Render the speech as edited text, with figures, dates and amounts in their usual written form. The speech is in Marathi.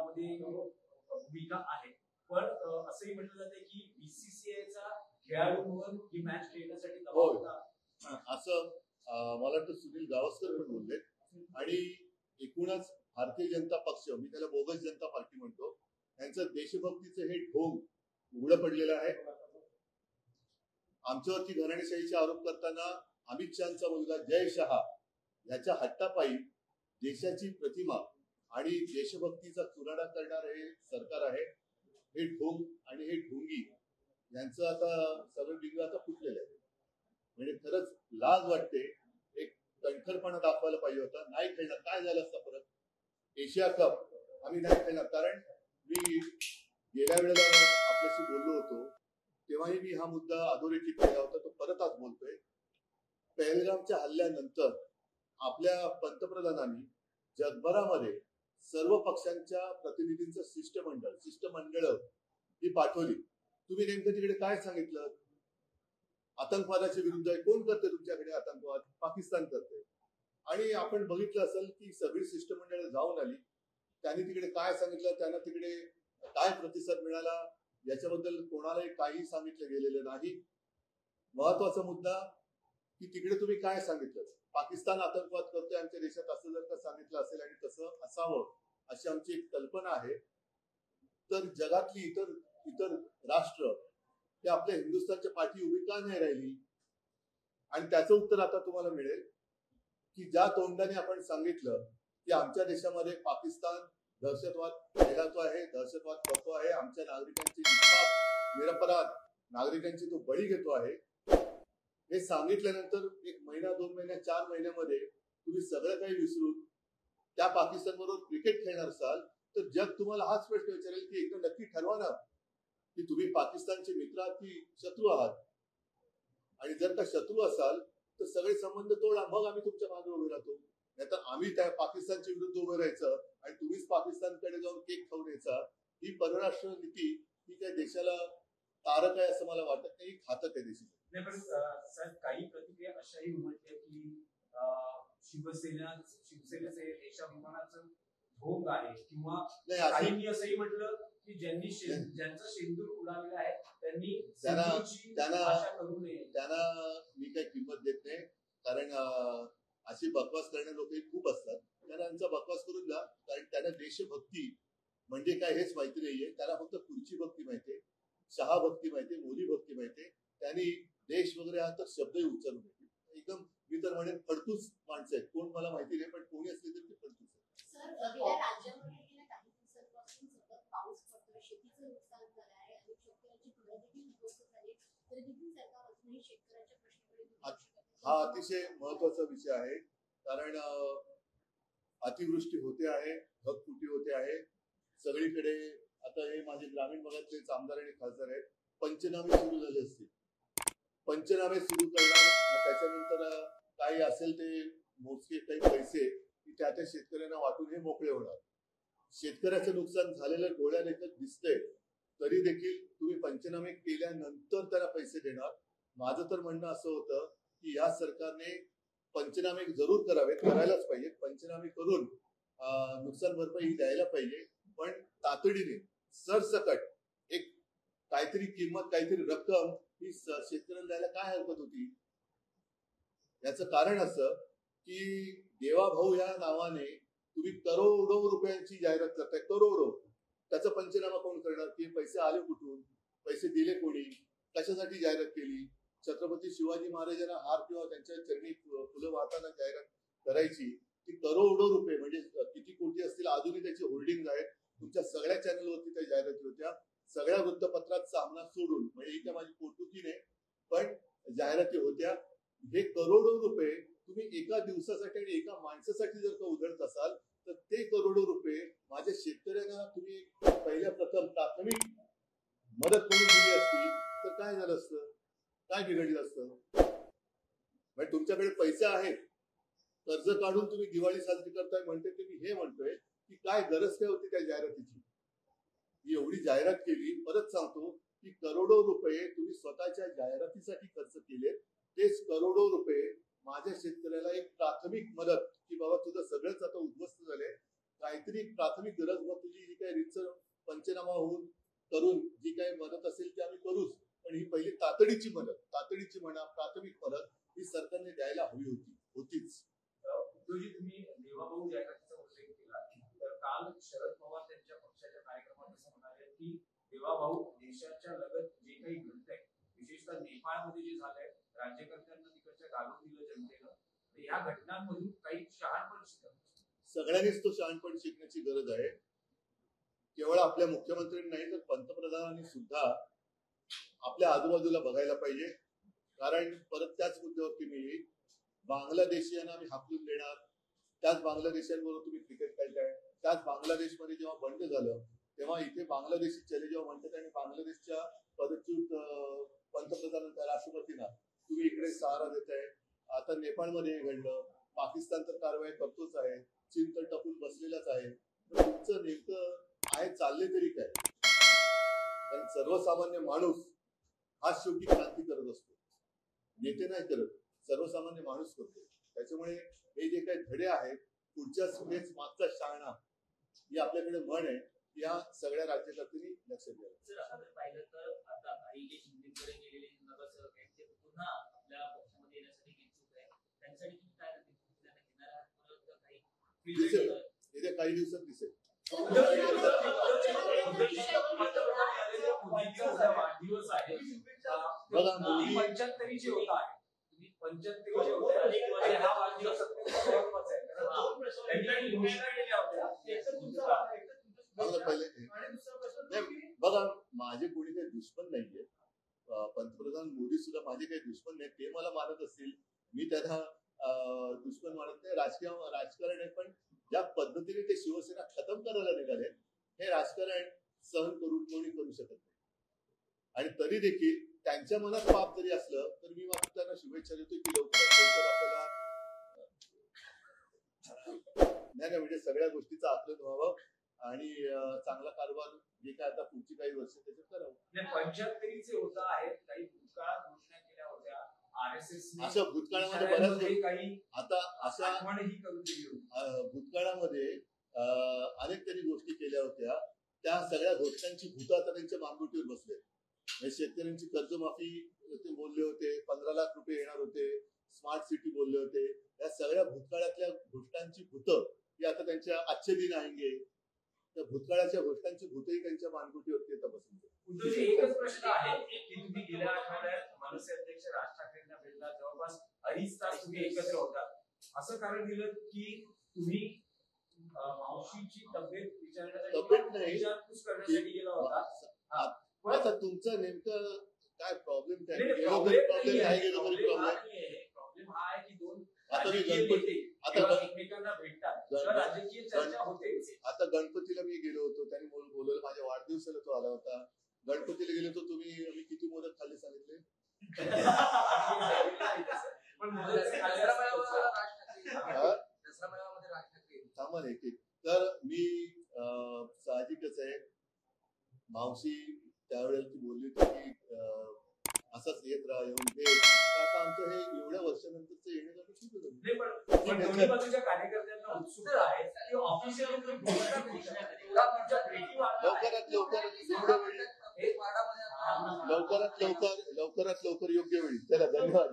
यामध्ये भूमिका आहे. पण असंही म्हटलं जाते की बीसीसीआयचा खेळाडूंवर ही मॅच खेळण्यासाठी दबाव होता असं मला वाटतं सुनील गावस्कर पण बोलले. आणि एकूणच भारतीय जनता पक्ष, मी त्याला बोगस जनता पार्टी म्हणतो, यांचं देशभक्तीचं हे ढोंग उघडं पडलेलं आहे. आमच्यावरती घराणेशाहीचे आरोप करताना अमित शहाचा मुलगा जय शहा याच्या हट्टापायी देशाची प्रतिमा आणि देशभक्तीचा चुराडा करणारं हे सरकार आहे. हे ढोंग आणि हे ढोंगी यांचं आता सगळं डिंग आता फुटलेलं आहे. म्हणजे खरंच लाज वाटते. एक कणखरपणा दाखवायला पाहिजे होता. नाही खेळणार, काय झालं असतं परत एशिया कप आम्ही नाही खेळणार. कारण मी गेल्या वेळेला आपल्याशी बोललो होतो तेव्हाही मी हा मुद्दा अधोरेखित केला होता, तो परत आज बोलतोय. पहलगामच्या हल्ल्यानंतर आपल्या पंतप्रधानांनी जगभरामध्ये सर्व पक्षांच्या प्रतिनिधींचं शिष्टमंडळ ही पाठवली. तुम्ही नेमकं तिकडे काय सांगितलं? आतंकवादाच्या विरुद्ध आहे. कोण करते तुमच्याकडे आतंकवाद? पाकिस्तान करते. आणि आपण बघितलं असेल की सगळी शिष्टमंडळ जाऊन आली. त्यांनी तिकडे काय सांगितलं, त्यांना तिकडे काय प्रतिसाद मिळाला याच्याबद्दल कोणालाही काही सांगितलं गेलेलं नाही. महत्वाचा मुद्दा की तिकडे तुम्ही काय सांगितलं? पाकिस्तान आतंकवाद करतोय आमच्या देशात, असं जर का सांगितलं असेल आणि तसं असावं अशी आमची एक कल्पना आहे, तर जगातली इतर राष्ट्र ते आपल्या हिंदुस्थानच्या पाठी उभी का नाही राहिली? आणि त्याचं उत्तर आता तुम्हाला मिळेल की ज्या तोंडाने आपण सांगितलं की आमच्या देशामध्ये पाकिस्तान दहशतवाद फैलावतो आहे, दहशतवाद करतो आहे, आमच्या नागरिकांची निरपराध नागरिकांची तो बळी घेतो आहे, हे सांगितल्यानंतर 1 महिना 2 महिन्या 4 महिन्यामध्ये तुम्ही सगळं काही विसरून त्या पाकिस्तान बरोबर क्रिकेट खेळणार असाल तर जग तुम्हाला हाच प्रश्न विचारेल की एकदम नक्की ठरवा ना की तुम्ही पाकिस्तानचे मित्र आहात की शत्रू आहात. आणि जर का शत्रू असाल तर सगळे संबंध तोडा, मग आम्ही तुमच्या मागे उभे राहतो. नाहीतर आम्ही त्या पाकिस्तानच्या विरुद्ध उभे राहायचं आणि तुम्हीच पाकिस्तानकडे जाऊन केक खाऊन यायचा. ही परराष्ट्र नीती ही त्या देशाला तारक आहे असं मला वाटत नाही. ही घातक आहे देशाला. नाही, पण साहेब काही प्रतिक्रिया अशाही उमटल्या की शिवसेनेचे देशाभिमानाचं ढोंग आहे, किंवा काहींनी असंही म्हटलं की ज्यांचं शेंदूर उडालेलं आहे त्यांना मी काही किंमत देत नाही. कारण अशी बकवास करणारे लोक खूप असतात. त्यांचा बकवास करून द्या. कारण त्यांना देशभक्ती म्हणजे काय हेच माहिती नाहीये. त्यांना फक्त खुर्ची भक्ती माहितीये, शहा भक्ती माहितीये, मोदी भक्ती माहितीये. त्यांनी देश वगैरे हा तर शब्दही उच्चारू नये. एकदम मी तर म्हणेन फडतूस माणसं आहेत. कोण मला माहिती नाही, पण कोणी असले तरी ते फडतूस आहेत. सर, गेल्या राज्यामध्ये गेल्या काही दिवसांपासून सतत पाऊस पडतोय, शेतीचं नुकसान झालं आहे आणि शेतकऱ्यांची घरं देखील उद्ध्वस्त झाली, तरी देखील सरकार अजूनही शेतकऱ्यांच्या प्रश्नाकडे दुर्लक्ष करते. हा अतिशय महत्वाचा विषय आहे. कारण अतिवृष्टी होते आहे, ढगफुटी होते आहे सगळीकडे. आता हे माझे ग्रामीण भागातले आमदार आणि खासदार आहेत. पंचनामे सुरू झाले असतील, पंचनामे सुरू करणार. त्याच्यानंतर काही असेल ते मोजके काही पैसे त्या शेतकऱ्यांना वाटून हे मोकळे होणार. शेतकऱ्याचं नुकसान झालेलं डोळ्याने दिसतंय, तरी देखील तुम्ही पंचनामे केल्यानंतर त्याला पैसे देणार. माझं तर म्हणणं असं होतं की या सरकारने पंचनामे जरूर करायलाच पाहिजे. पंचनामे करून नुकसान भरपाई द्यायला पाहिजे, पण तातडीने सरसकट एक काहीतरी किंमत, काहीतरी रक्कम ही शेतकऱ्यांना द्यायला काय हरकत होती? याचं कारण असं की देवाभाऊ या नावाने तुम्ही करोडो रुपयांची जाहिरात करताय, करोडो. त्याचा पंचनामा कोण करणार? की पैसे आले कुठून, पैसे दिले कोणी, कशासाठी जाहिरात केली? छत्रपती शिवाजी महाराजांना हार किंवा त्यांच्या चरणी फुलं वाहताना जाहिरात करायची, ती करोडो रुपये म्हणजे किती कोटी असतील. अजूनही त्याची होल्डिंग आहेत. तुमच्या सगळ्या चॅनलवरती त्या जाहिराती होत्या. सगळ्या वृत्तपत्रात सामना सोडून, म्हणजे ही माझी कौतुकी नाही, पण जाहिराती होत्या. हे करोडो रुपये तुम्ही एका दिवसासाठी आणि एका माणसासाठी जर का उधळत असाल तर ते करोडो रुपये माझ्या शेतकऱ्यांना तुम्ही पहिल्या प्रथम प्राथमिक मदत करून दिली असती तर काय झालं असतं? काय बिघडलं असतं? म्हणजे तुमच्याकडे पैसे आहेत, कर्ज काढून तुम्ही दिवाळी साजरी करताय म्हणते ते. मी हे म्हणतोय की काय गरज काय होती त्या जाहिरातीची? एवढी जाहिरात केली. परत सांगतो की करोडो रुपये तुम्ही स्वतःच्या जाहिरातीसाठी खर्च केले. तेच करोडो रुपये माझ्या शेतकऱ्याला एक प्राथमिक मदत की बाबा तुझं सगळंच आता उद्ध्वस्त झालंय, काहीतरी प्राथमिक गरज, मग तुझी जी काही पंचनामा होऊन करून जी काही मदत असेल ती आम्ही करूच, पण ही पहिली तातडीची म्हणा प्राथमिक मदत ही सरकारने द्यायला हवी होतीच. उद्धवजी, तुम्ही देवाभाऊ जाहिरातीचा उल्लेख केला, तर काल शरद पवार त्यांच्या पक्षाच्या कार्यक्रमात असं म्हणाले की देवाभाऊ देशाच्या लगत जे काही घडतंय, विशेषतः नेपाळमध्ये जे झालंय, राज्यकर्त्यांना तिकडच्या घालून दिलं जनतेनं, तर या घटनांमधून काही शहाणपण शिकत. सगळ्यांनीच तो शहाणपण शिकण्याची गरज आहे. केवळ आपल्या मुख्यमंत्र्यांनी नाही तर पंतप्रधानांनी सुद्धा आपल्या आजूबाजूला बघायला पाहिजे. कारण परत त्याच मुद्द्यावरती मी येईल. बांगलादेशीयांना आम्ही हाकलून देणार, त्याच बांगलादेशांबरोबर तुम्ही क्रिकेट खेळताय. त्याच बांगलादेशमध्ये जेव्हा बंद झालं तेव्हा इथे बांगलादेशी चले जेव्हा म्हणतात आणि बांगलादेशच्या पदच्युत पंतप्रधानांच्या राष्ट्रपतींना तुम्ही इकडे सहारा देताय. आता नेपाळमध्ये घडलं, पाकिस्तान तर कारवाई करतोच आहे, चीन तर टपून बसलेलाच आहे. तुमचं नेमकं आहे चालले तरी काय? कारण सर्वसामान्य माणूस हा शेवटी क्रांती करत असतो, नेते नाही करत, सर्वसामान्य माणूस करतो. त्याच्यामुळे हे जे काही धडे आहेत, पुढच्या सुनेच मागचा शहाणा ही आपल्याकडे म्हण आहे, या सगळ्या राज्यकर्त्यांनी लक्षात घ्यावं. जर आपण पाहिलं तर आता काही जे हिंदीकडे गेलेले नगरसेवक आहेत ते पुन्हा आपल्या पक्षामध्ये येण्यासाठी इच्छुक आहे, त्यांच्यासाठी तुम्ही काय घेणार आहात? परत काही दिसेल, येत्या काही दिवसात दिसेल. बघा, मोदी 75चे होत आहे, तुम्ही 75चे होते आणि हा वाढदिवस महत्वाचा आहे, कारण त्यांनी घोषणा केल्या होत्या. बघा, माझे कोणी काही दुश्मन नाहीये. पंतप्रधान मोदी सुद्धा माझे काही दुश्मन नाही. ते मला मानत असतील, मी त्यांना दुश्मन मानत नाही. राजकारण आहे, पण ज्या पद्धतीने ते शिवसेना खतम करायला निघाले हे राजकारण सहन कोणी करू शकत नाही. आणि तरी देखील त्यांच्या मनात पाप जरी असलं तर मी मात्र त्यांना शुभेच्छा देतो की लवकरात लवकर आपल्याला नाही म्हणजे सगळ्या गोष्टीचं आकलन व्हावं आणि चांगला कारभार जे काय आता पुढची काही वर्ष त्याच्यात करावं. 75चे होत आहेत, काही भूतकाळात घोषणा केल्या होत्या RSS अशा भूतकाळामध्ये बऱ्याच काही आता अशा आठवणही करून दिली होती. भूतकाळामध्ये अनेक त्यांनी गोष्टी केल्या होत्या. त्या सगळ्या गोष्टींची भूत आता त्यांच्या मानगुटीवर बसले. शेतकऱ्यांची कर्जमाफी ते बोलले होते, 15 लाख रुपये येणार होते, स्मार्ट सिटी बोलले होते. या सगळ्या भूतकाळातल्या गोष्टांची भूत ही आता त्यांच्या आजचे दिन आहे. त्या भूतकाळाच्या गोष्टांची भूतही त्यांच्या मानगुटीवरती आता बसली. उद्धवजी, एकच प्रश्न आहे की तुम्ही गेल्या आठवड्यात मनसे अध्यक्ष राज ठाकरेंना भेटला, जवळपास 2.5 तास तुम्ही एकत्र होता. असं कारण दिलं की तुम्ही मावशीची तब्येत विचारण्यासाठी करण्यासाठी गेला होता. आता तुमचं नेमकं काय प्रॉब्लेम काय? प्रॉब्लेम हा आहे की दोन एकमेकांना भेटतात, राजकीय चर्चा होते. आता गणपतीला मी गेलो होतो, त्यांनी बोलवलं, माझ्या वाढदिवसाला तो आला होता. गणपतीला गेलो होतो, तुम्ही किती मोदक खाल्ले सांगितले? सामान एक. तर मी साहजिकच आहे, मावशी त्यावेळेला ती बोलली होती की असंच येत राहा, येऊन भेट. आता आमचं हे एवढ्या वर्षानंतरचं येणं जाणं सुरू झालं. पण दोन्ही बाजूच्या कार्यकर्त्यांना उत्सुकता आहे की ऑफिशियली लवकरात लवकर योग्य वेळी. चला, धन्यवाद.